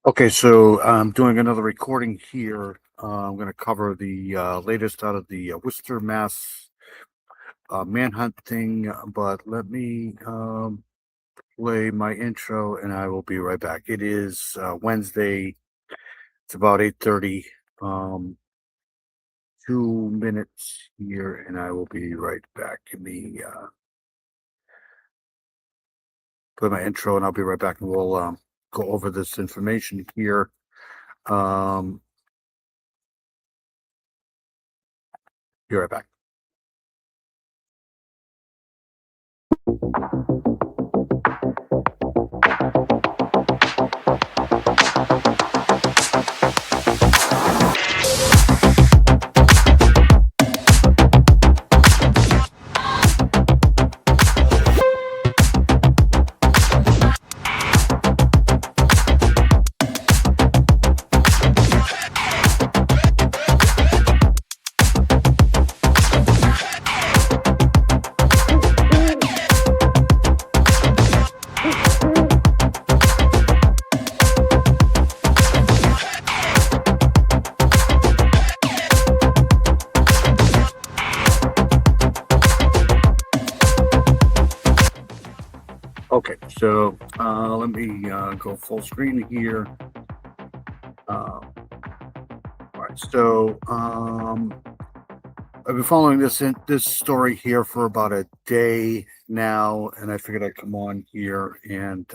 Okay, so I'm doing another recording here. I'm going to cover the latest out of the Worcester Mass Manhunt thing, but let me play my intro and I will be right back. It is Wednesday. It's about 8:30. 2 minutes here and I will be right back. Give me play my intro and I'll be right back and we'll go over this information here. Um, be right back. Okay, so let me go full screen here. All right, so I've been following this story here for about a day now, and I figured I'd come on here and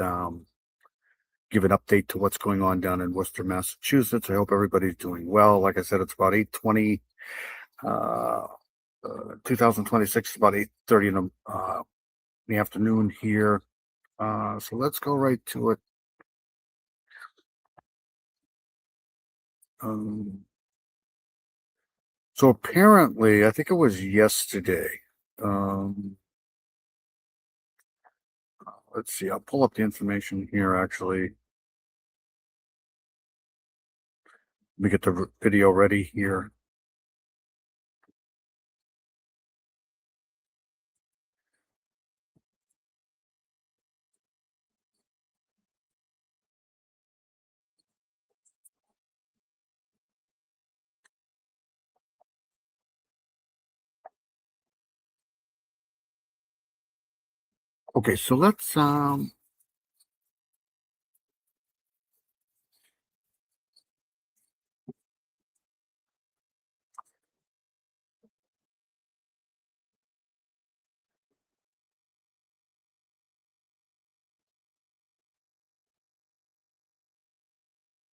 give an update to what's going on down in Worcester, Massachusetts. I hope everybody's doing well. Like I said, it's about 8:20, 2026, about 8:30 in the afternoon here. So let's go right to it. Um, So apparently, I think it was yesterday. Um, let's see, I'll pull up the information here actually. Let me get the video ready here. Okay, so let's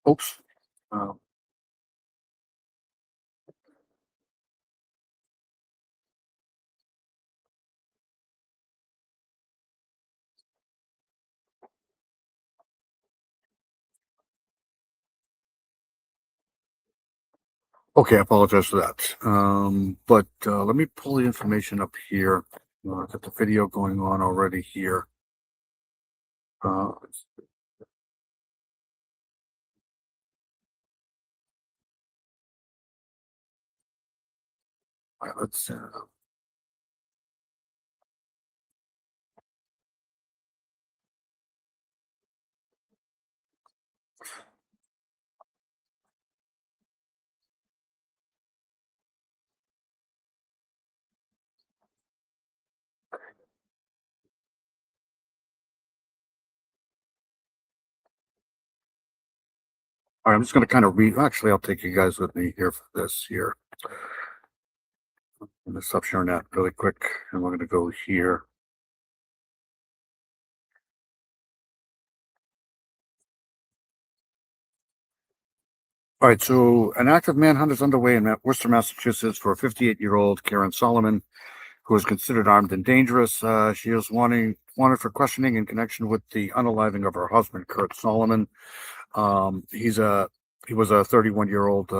oops. Um, okay, I apologize for that. But let me pull the information up here. Got the video going on already here. All right, let's all right, I'm just going to kind of read. Actually, I'll take you guys with me here for this here. I'm going to stop sharing that really quick, and we're going to go here. All right, so an active manhunt is underway in Worcester, Massachusetts for a 58-year-old Karen Solomon, who is considered armed and dangerous. She is wanted for questioning in connection with the unaliving of her husband, Kurt Solomon. He was a 31-year-old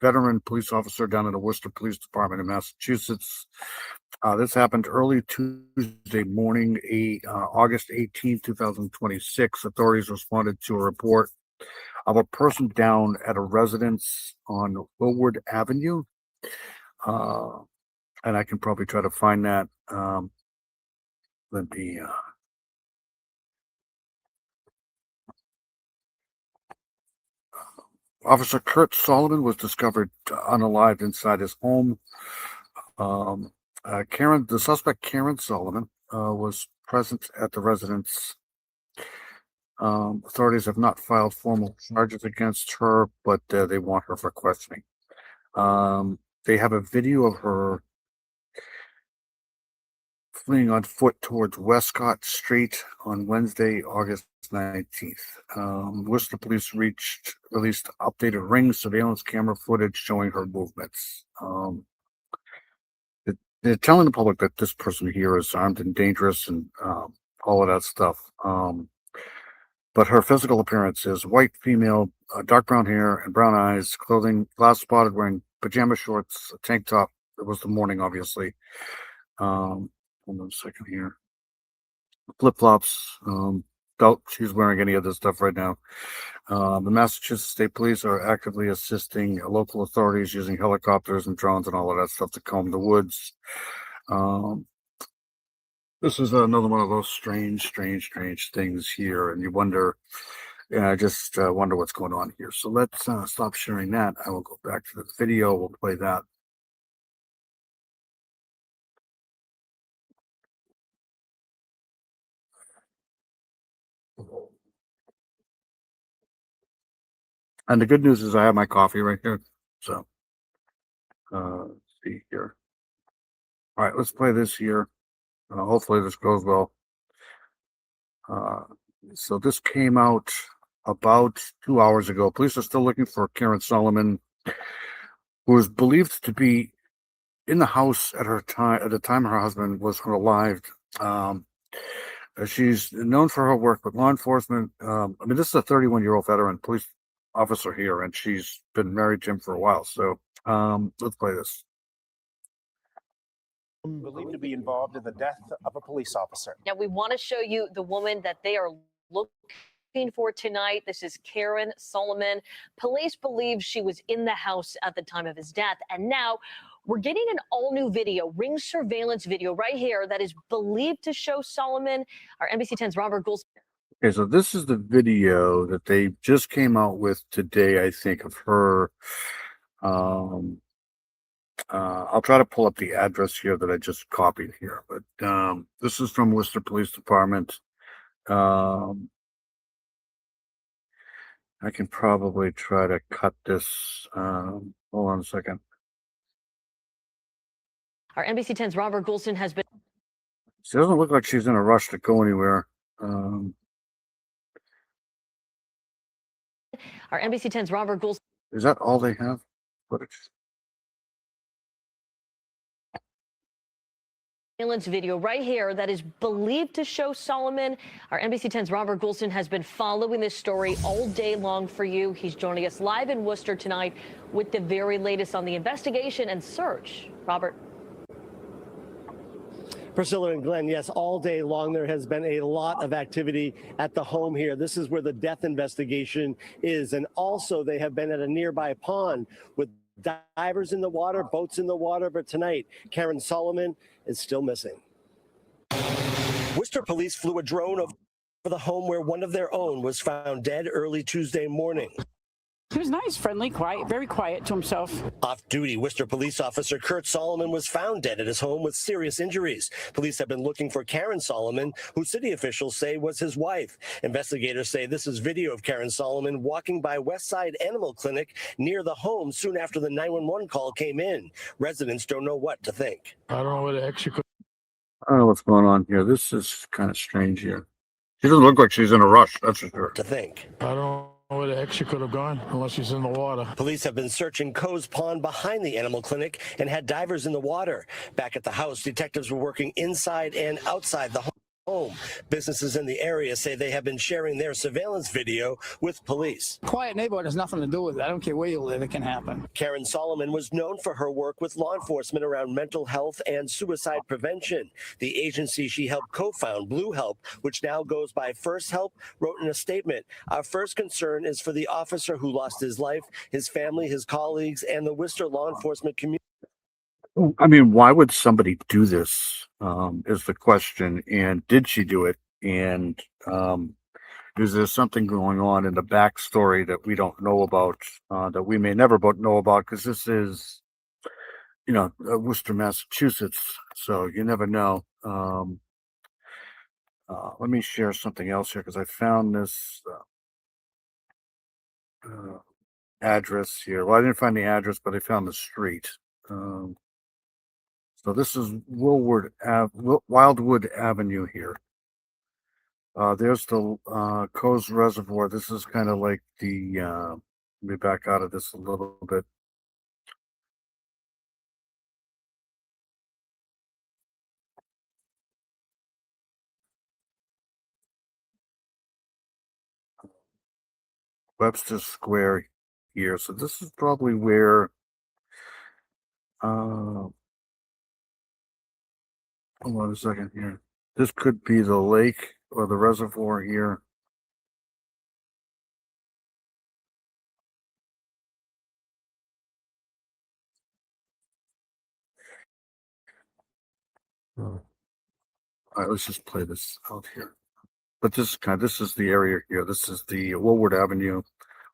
veteran police officer down in the Worcester Police Department in Massachusetts. This happened early Tuesday morning, August 18, 2026. Authorities responded to a report of a person down at a residence on Willward Avenue. And I can probably try to find that. Let me Officer Kurt Solomon was discovered unalived inside his home. The suspect Karen Solomon, was present at the residence. Authorities have not filed formal charges against her, but they want her for questioning. They have a video of her fleeing on foot towards Westcott Street on Wednesday, August 19th. Worcester Police released updated ring surveillance camera footage showing her movements. They're telling the public that this person here is armed and dangerous and all of that stuff. But her physical appearance is white female, dark brown hair and brown eyes, clothing, glass spotted, wearing pajama shorts, a tank top. It was the morning, obviously. Hold on a second here. Flip flops. Doubt she's wearing any of this stuff right now. The Massachusetts State Police are actively assisting local authorities using helicopters and drones and all of that stuff to comb the woods. This is another one of those strange things here, and you wonder. I just wonder what's going on here. So let's stop sharing that. I will go back to the video. We'll play that. And the good news is I have my coffee right here. So, let's see here. All right, let's play this here. Hopefully this goes well. So this came out about 2 hours ago. Police are still looking for Karen Solomon, who is believed to be in the house at the time her husband was alive. She's known for her work with law enforcement. This is a 31-year-old veteran police officer here, and she's been married to him for a while. So let's play this. Believed to be involved in the death of a police officer. Now we want to show you the woman that they are looking for tonight. This is Karen Solomon. Police believe she was in the house at the time of his death, and now we're getting an all-new video, ring surveillance video right here that is believed to show Solomon. Our NBC 10's Robert Gould. Okay, so this is the video that they just came out with today, I think, of her. I'll try to pull up the address here that I just copied here, but this is from Worcester Police Department. I can probably try to cut this. Hold on a second. Our NBC 10's Robert Goulston has been. She doesn't look like she's in a rush to go anywhere. Our NBC 10's Robert Goulston. Is that all they have? Footage. Surveillance video right here that is believed to show Solomon. Our NBC 10's Robert Goulston has been following this story all day long for you. He's joining us live in Worcester tonight with the very latest on the investigation and search. Robert. Priscilla and Glenn, yes, all day long there has been a lot of activity at the home here. This is where the death investigation is. And also they have been at a nearby pond with divers in the water, boats in the water. But tonight, Karen Solomon is still missing. Worcester police flew a drone over the home where one of their own was found dead early Tuesday morning. He was nice, friendly, quiet, very quiet to himself. Off-duty Worcester police officer Kurt Solomon was found dead at his home with serious injuries. Police have been looking for Karen Solomon, who city officials say was his wife. Investigators say this is video of Karen Solomon walking by Westside Animal Clinic near the home soon after the 911 call came in. Residents don't know what to think. I don't know what the heck she could. I don't know what's going on here. This is kind of strange here. She doesn't look like she's in a rush, that's for sure. To think. I don't know where the heck she could have gone unless she's in the water. Police have been searching Coe's Pond behind the animal clinic and had divers in the water. Back at the house, detectives were working inside and outside the home. Businesses in the area say they have been sharing their surveillance video with police. Quiet neighborhood has nothing to do with it. I don't care where you live, it can happen. Karen Solomon was known for her work with law enforcement around mental health and suicide prevention. The agency she helped co-found, Blue Help, which now goes by First Help, wrote in a statement, "Our first concern is for the officer who lost his life, his family, his colleagues, and the Worcester law enforcement community." I mean, why would somebody do this, is the question. And did she do it? And is there something going on in the backstory that we don't know about, that we may never know about, because this is, Worcester, Massachusetts, so you never know. Let me share something else here because I found this address here. Well, I didn't find the address, but I found the street. So this is Wildwood Avenue here. There's the Coes Reservoir. This is kind of like the. Let me back out of this a little bit. Webster Square here. So this is probably where. Hold on a second here. This could be the lake or the reservoir here. All right, let's just play this out here. But this is the area here. This is the Woolward Avenue.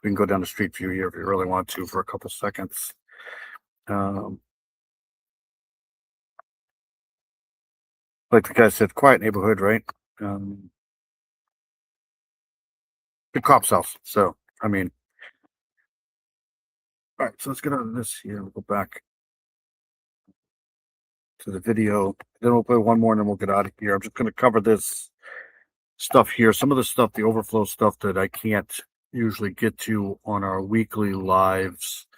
We can go down the street view here if you really want to for a couple seconds. Like the guy said, quiet neighborhood, right? The cop's house. So, I mean, all right, so let's get out of this here. We'll go back to the video. Then we'll play one more and then we'll get out of here. I'm just going to cover this stuff here. Some of the stuff, the overflow stuff that I can't usually get to on our weekly lives.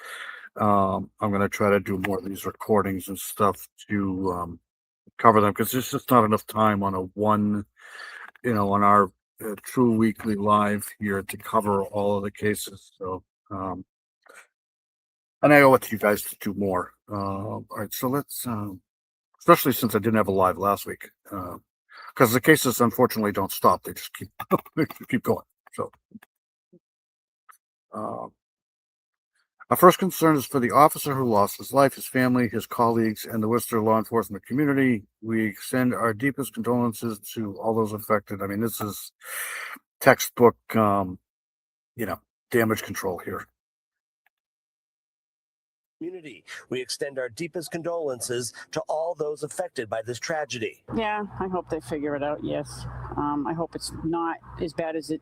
I'm going to try to do more of these recordings and stuff to cover them because there's just not enough time on on our true weekly live here to cover all of the cases. So, and I owe it to you guys to do more. All right, so let's, especially since I didn't have a live last week, because the cases unfortunately don't stop; they just keep keep going. So, our first concern is for the officer who lost his life, his family, his colleagues, and the Worcester law enforcement community. We extend our deepest condolences to all those affected. I mean, this is textbook, damage control here. Community. We extend our deepest condolences to all those affected by this tragedy. Yeah, I hope they figure it out. Yes. I hope it's not as bad as it,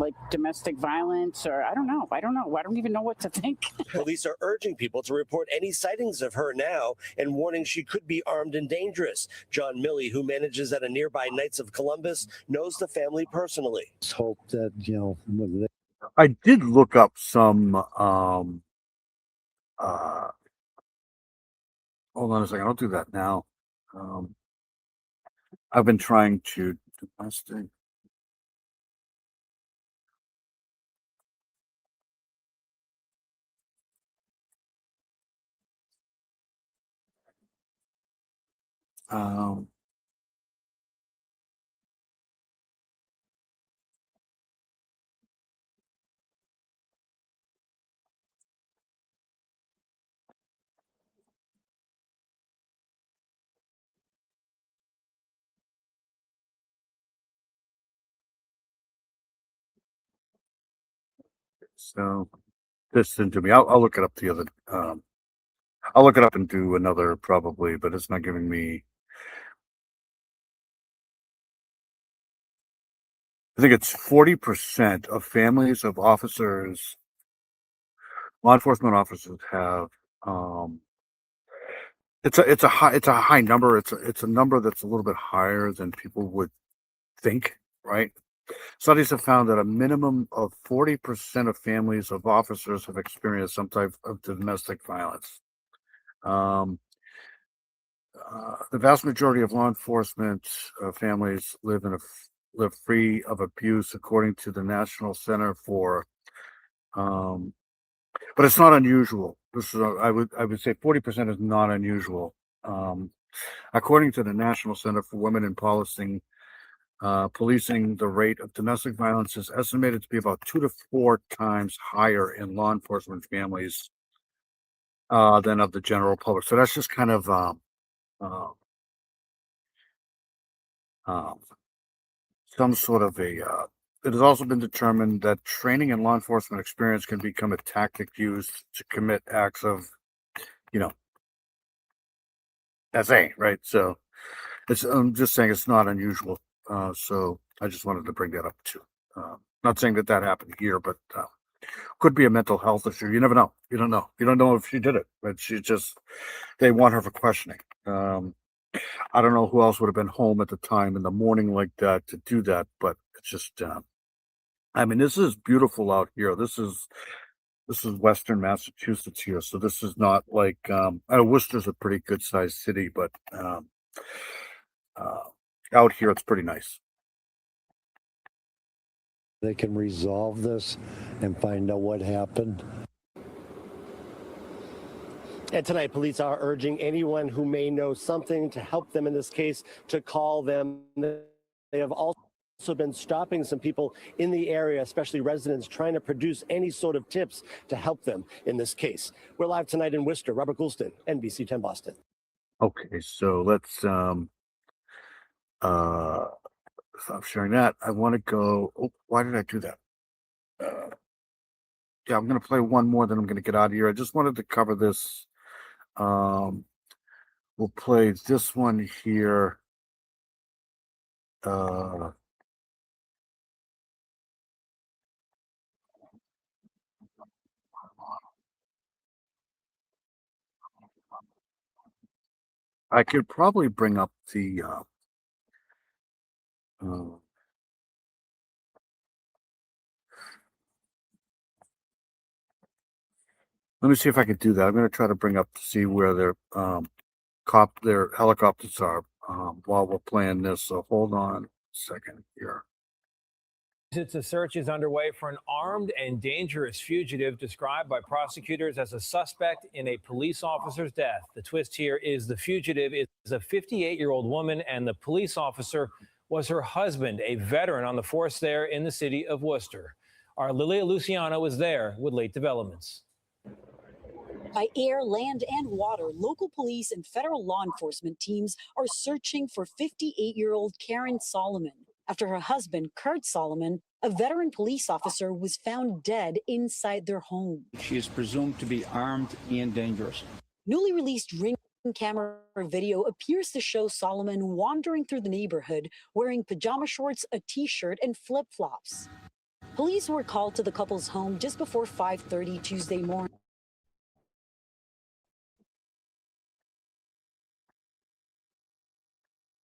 like domestic violence, or I don't know. I don't even know what to think. Police are urging people to report any sightings of her now and warning she could be armed and dangerous. John Milley, who manages at a nearby Knights of Columbus, knows the family personally. Let's hope that, I did look up some. Hold on a second. I'll do that now. I've been trying to domestic. Um, so this into me. I'll look it up the other. I'll look it up and do another probably, but it's not giving me. I think it's 40% of families of officers, law enforcement officers have. It's a high number. It's a number that's a little bit higher than people would think, right? Studies have found that a minimum of 40% of families of officers have experienced some type of domestic violence. The vast majority of law enforcement families live free of abuse, according to the National Center for. But it's not unusual. This is I would say 40% is not unusual. According to the National Center for Women in Policing, the rate of domestic violence is estimated to be about 2 to 4 times higher in law enforcement families than of the general public. So that's just kind of some sort of a it has also been determined that training and law enforcement experience can become a tactic used to commit acts of, you know, SA, right? So I'm just saying it's not unusual. So I just wanted to bring that up too. Not saying that happened here, but could be a mental health issue. You never know. You don't know. You don't know if she did it, but they want her for questioning. I don't know who else would have been home at the time in the morning like that to do that, but it's just, I mean, this is beautiful out here. This is Western Massachusetts here, so this is not like, I know Worcester's a pretty good sized city, but uh, out here it's pretty nice. They can resolve this and find out what happened. And tonight, police are urging anyone who may know something to help them in this case to call them. They have also been stopping some people in the area, especially residents, trying to produce any sort of tips to help them in this case. We're live tonight in Worcester. Robert Goulston, NBC 10 Boston. Okay, so let's stop sharing that. I want to go. Oh, why did I do that? Yeah, I'm going to play one more, then I'm going to get out of here. I just wanted to cover this. We'll play this one here. I could probably bring up the let me see if I can do that. I'm going to try to bring up to see where their helicopters are while we're playing this. So hold on a second here. A search is underway for an armed and dangerous fugitive described by prosecutors as a suspect in a police officer's death. The twist here is the fugitive is a 58-year-old woman, and the police officer was her husband, a veteran on the force there in the city of Worcester. Our Lilia Luciano was there with late developments. By air, land, and water, local police and federal law enforcement teams are searching for 58-year-old Karen Solomon after her husband, Kurt Solomon, a veteran police officer, was found dead inside their home. She is presumed to be armed and dangerous. Newly released Ring camera video appears to show Solomon wandering through the neighborhood wearing pajama shorts, a t-shirt, and flip-flops. Police were called to the couple's home just before 5:30 Tuesday morning.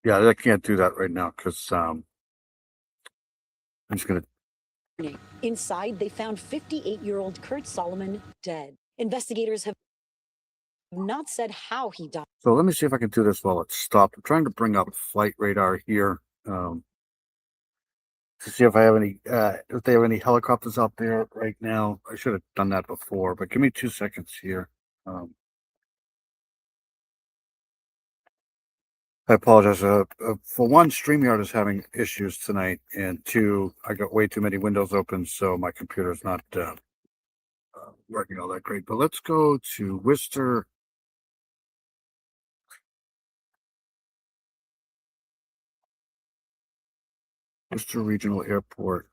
Yeah, I can't do that right now because I'm just going to. Inside, they found 58-year-old Kurt Solomon dead. Investigators have not said how he died. So let me see if I can do this while it's stopped. I'm trying to bring up flight radar here to see if I have any if they have any helicopters out there right now. I should have done that before, but give me 2 seconds here. I apologize. For one, StreamYard is having issues tonight, and two, I got way too many windows open, so my computer's not working all that great. But let's go to Worcester. Worcester Regional Airport.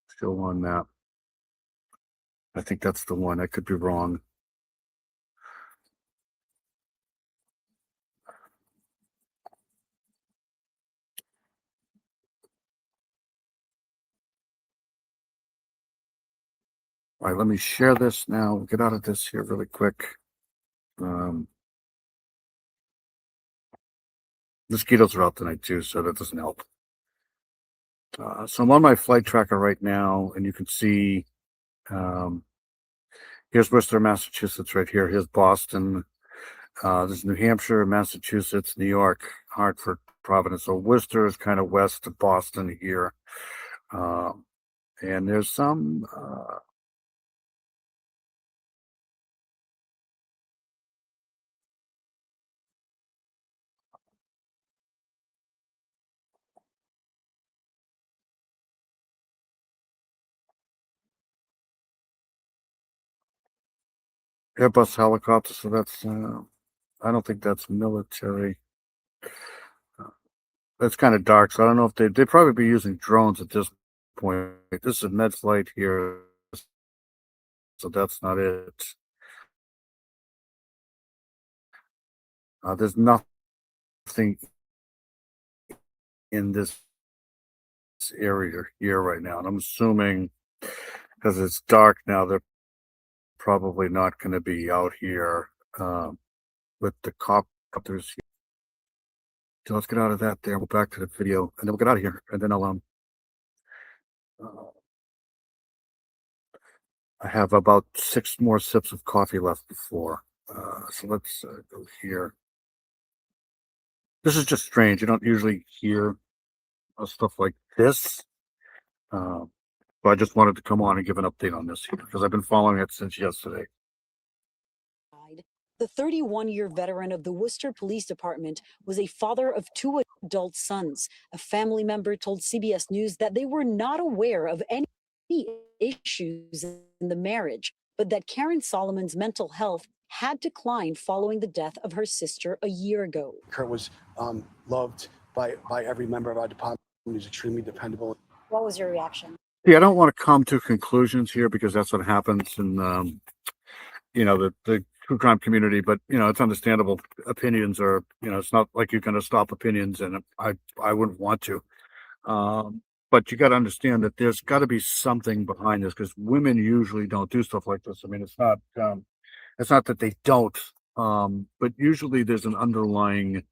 Still on map. I think that's the one. I could be wrong. All right, let me share this now. Get out of this here really quick. Mosquitoes are out tonight too, so that doesn't help. So I'm on my flight tracker right now, and you can see here's Worcester, Massachusetts right here. Here's Boston. There's New Hampshire, Massachusetts, New York, Hartford, Providence. So Worcester is kind of west of Boston here. And there's some Airbus helicopter, so that's I don't think that's military. That's kind of dark, so I don't know if they probably be using drones at this point. This is med flight here, so that's not it. There's nothing in this area here right now, and I'm assuming because it's dark now, they're probably not going to be out here with the copters. So let's get out of that there. We'll back to the video, and then we'll get out of here, and then I'll I have about 6 more sips of coffee left before. So let's go here. This is just strange. You don't usually hear stuff like this. But I just wanted to come on and give an update on this here because I've been following it since yesterday. The 31-year veteran of the Worcester Police Department was a father of 2 adult sons. A family member told CBS News that they were not aware of any issues in the marriage, but that Karen Solomon's mental health had declined following the death of her sister a year ago. Kurt was loved by every member of our department. He was extremely dependable. What was your reaction? Yeah, I don't want to come to conclusions here because that's what happens in the true crime community, but it's understandable. Opinions are, it's not like you're going to stop opinions, and I wouldn't want to. But you got to understand that there's got to be something behind this because women usually don't do stuff like this. I mean, it's not that they don't, but usually there's an underlying,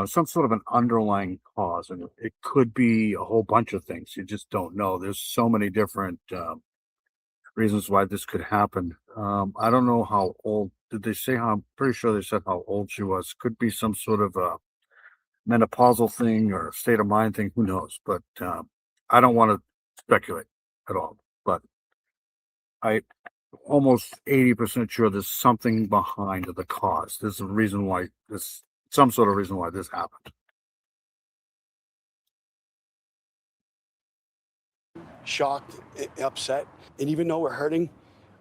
some sort of an underlying cause, and it could be a whole bunch of things. You just don't know. There's so many different reasons why this could happen. I don't know how old. Did they say how? I'm pretty sure they said how old she was. Could be some sort of a menopausal thing or state of mind thing. Who knows? But I don't want to speculate at all. But I almost 80% sure there's something behind the cause. There's a reason why some sort of reason why this happened. Shocked, upset, and even though we're hurting,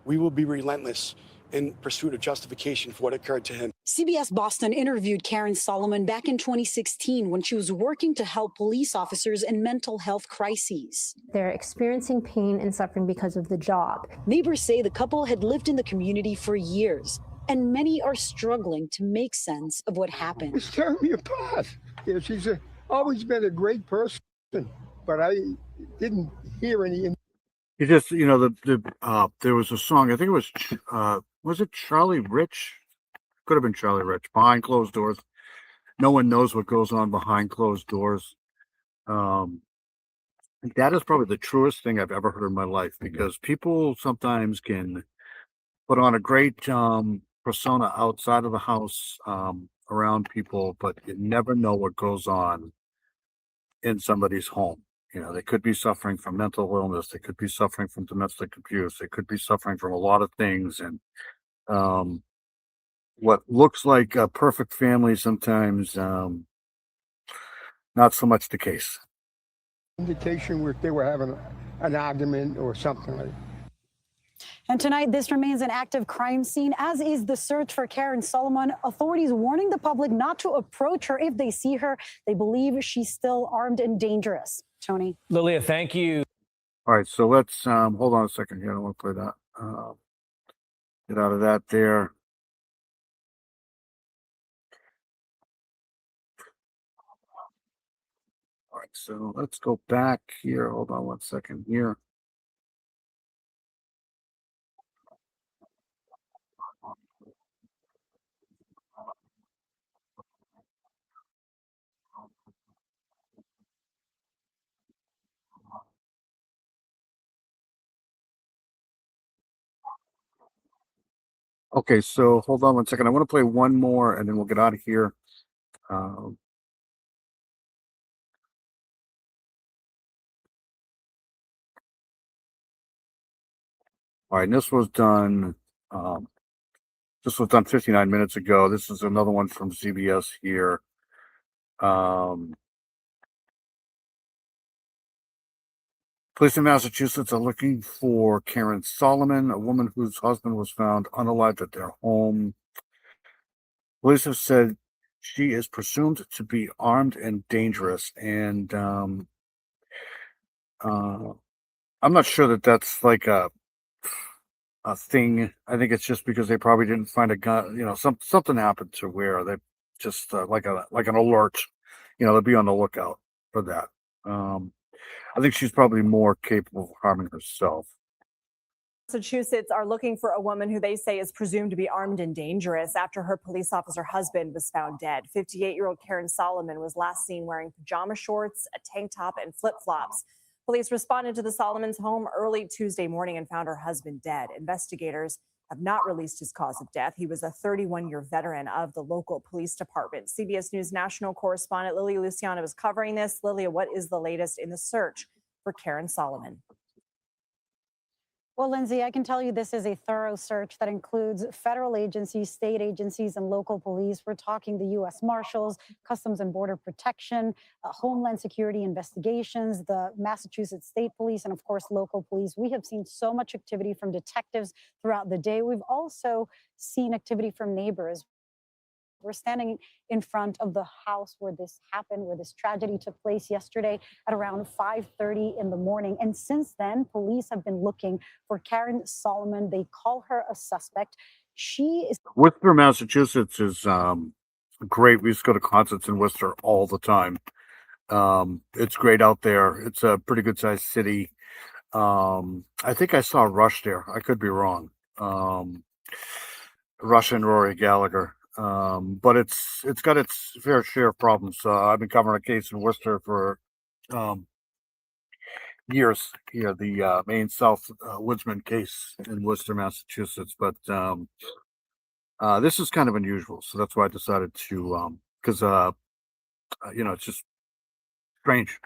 we will be relentless in pursuit of justification for what occurred to him. CBS Boston interviewed Karen Solomon back in 2016 when she was working to help police officers in mental health crises. They're experiencing pain and suffering because of the job. Neighbors say the couple had lived in the community for years, and many are struggling to make sense of what happened. It's tearing me apart. Yeah, she's always been a great person, but I didn't hear any. You just, there was a song. I think it was it Charlie Rich? Could have been Charlie Rich. Behind Closed Doors. No one knows what goes on behind closed doors. That is probably the truest thing I've ever heard in my life because people sometimes can put on a great persona outside of the house around people, but you never know what goes on in somebody's home. They could be suffering from mental illness. They could be suffering from domestic abuse. They could be suffering from a lot of things. And what looks like a perfect family sometimes, not so much the case. Indication where they were having an argument or something like that. And tonight, this remains an active crime scene, as is the search for Karen Solomon. Authorities warning the public not to approach her if they see her. They believe she's still armed and dangerous. Tony. Lilia, thank you. All right, so let's hold on a second here. I don't want to play that. Get out of that there. All right, so let's go back here. Hold on one second here. Okay, so hold on one second. I want to play one more and then we'll get out of here. All right, and this was done 59 minutes ago. This is another one from CBS here. Police in Massachusetts are looking for Karen Solomon, a woman whose husband was found unalived at their home. Police have said she is presumed to be armed and dangerous, and I'm not sure that that's like a thing. I think it's just because they probably didn't find a gun. Something happened to where they just like an alert. They'll be on the lookout for that. I think she's probably more capable of harming herself. Massachusetts are looking for a woman who they say is presumed to be armed and dangerous after her police officer husband was found dead. 58-year-old Karen Solomon was last seen wearing pajama shorts, a tank top, and flip-flops. Police responded to the Solomons' home early Tuesday morning and found her husband dead. Investigators have not released his cause of death. He was a 31-year veteran of the local police department. CBS News national correspondent Lilia Luciano is covering this. Lilia, what is the latest in the search for Karen Solomon? Well, Lindsay, I can tell you this is a thorough search that includes federal agencies, state agencies, and local police. We're talking the U.S. Marshals, Customs and Border Protection, Homeland Security Investigations, the Massachusetts State Police, and of course, local police. We have seen so much activity from detectives throughout the day. We've also seen activity from neighbors. We're standing in front of the house where this happened, where this tragedy took place yesterday at around 5:30 in the morning. And since then, police have been looking for Karen Solomon. They call her a suspect. She is Worcester, Massachusetts is great. We used to go to concerts in Worcester all the time. It's great out there. It's a pretty good sized city. I think I saw Rush there. I could be wrong. Rush and Rory Gallagher. But it's got its fair share of problems. I've been covering a case in Worcester for years here, the Maine South Woodsman case in Worcester, Massachusetts. But this is kind of unusual, so that's why I decided to because it's just strange.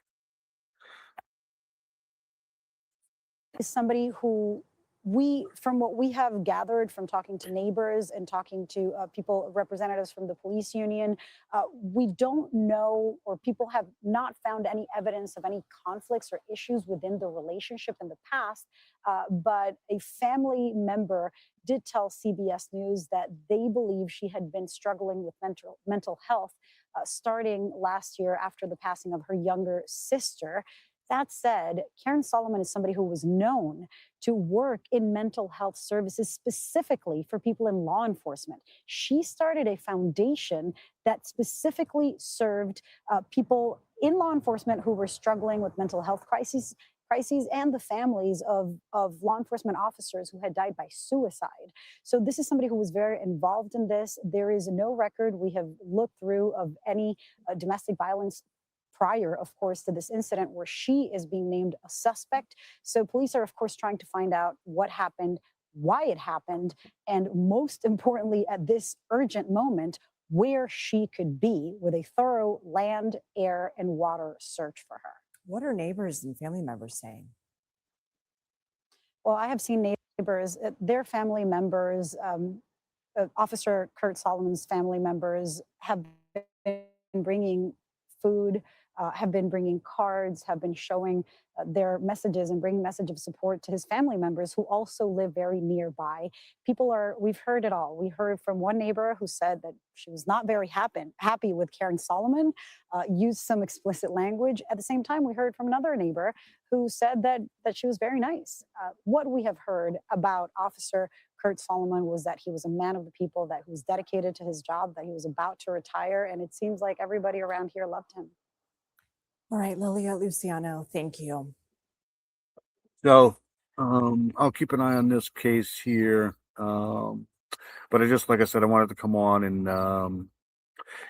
somebody who from what we have gathered from talking to neighbors and talking to people, representatives from the police union, we don't know, or people have not found any evidence of any conflicts or issues within the relationship in the past. But a family member did tell CBS News that they believe she had been struggling with mental health starting last year after the passing of her younger sister. That said, Karen Solomon is somebody who was known to work in mental health services specifically for people in law enforcement. She started a foundation that specifically served people in law enforcement who were struggling with mental health crises and the families of law enforcement officers who had died by suicide. So this is somebody who was very involved in this. There is no record we have looked through of any domestic violence prior, of course, to this incident where she is being named a suspect. So police are, of course, trying to find out what happened, why it happened, and most importantly, at this urgent moment, where she could be with a thorough land, air, and water search for her. What are neighbors and family members saying? Well, I have seen neighbors, their family members, Officer Kurt Solomon's family members have been bringing food, have been bringing cards, have been showing their messages and bringing message of support to his family members who also live very nearby. We've heard it all. We heard from one neighbor who said that she was not very happy with Karen Solomon, used some explicit language. At the same time, we heard from another neighbor who said that she was very nice. What we have heard about Officer Kurt Solomon was that he was a man of the people, that he was dedicated to his job, that he was about to retire, and it seems like everybody around here loved him. All right, Lilia Luciano, thank you. So I'll keep an eye on this case here. But like I said, I wanted to come on and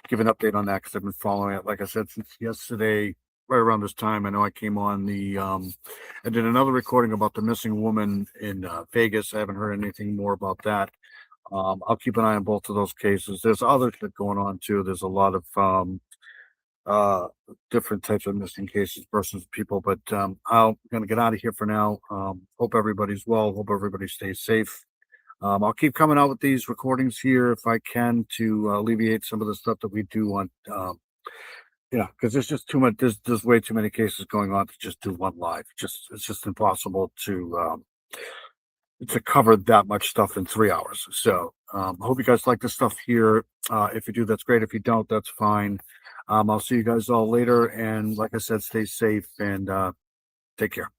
give an update on that because I've been following it, like I said, since yesterday, right around this time. I know I came on I did another recording about the missing woman in Vegas. I haven't heard anything more about that. I'll keep an eye on both of those cases. There's other shit going on too. There's a lot of different types of missing cases, persons, people, but I'm gonna get out of here for now. Hope everybody's well. Hope everybody stays safe. I'll keep coming out with these recordings here if I can to alleviate some of the stuff that we do on because there's just too much. There's way too many cases going on to just do one live. It's just impossible to cover that much stuff in 3 hours. So I hope you guys like this stuff here. If you do, that's great. If you don't, that's fine. I'll see you guys all later. And like I said, stay safe and Take care.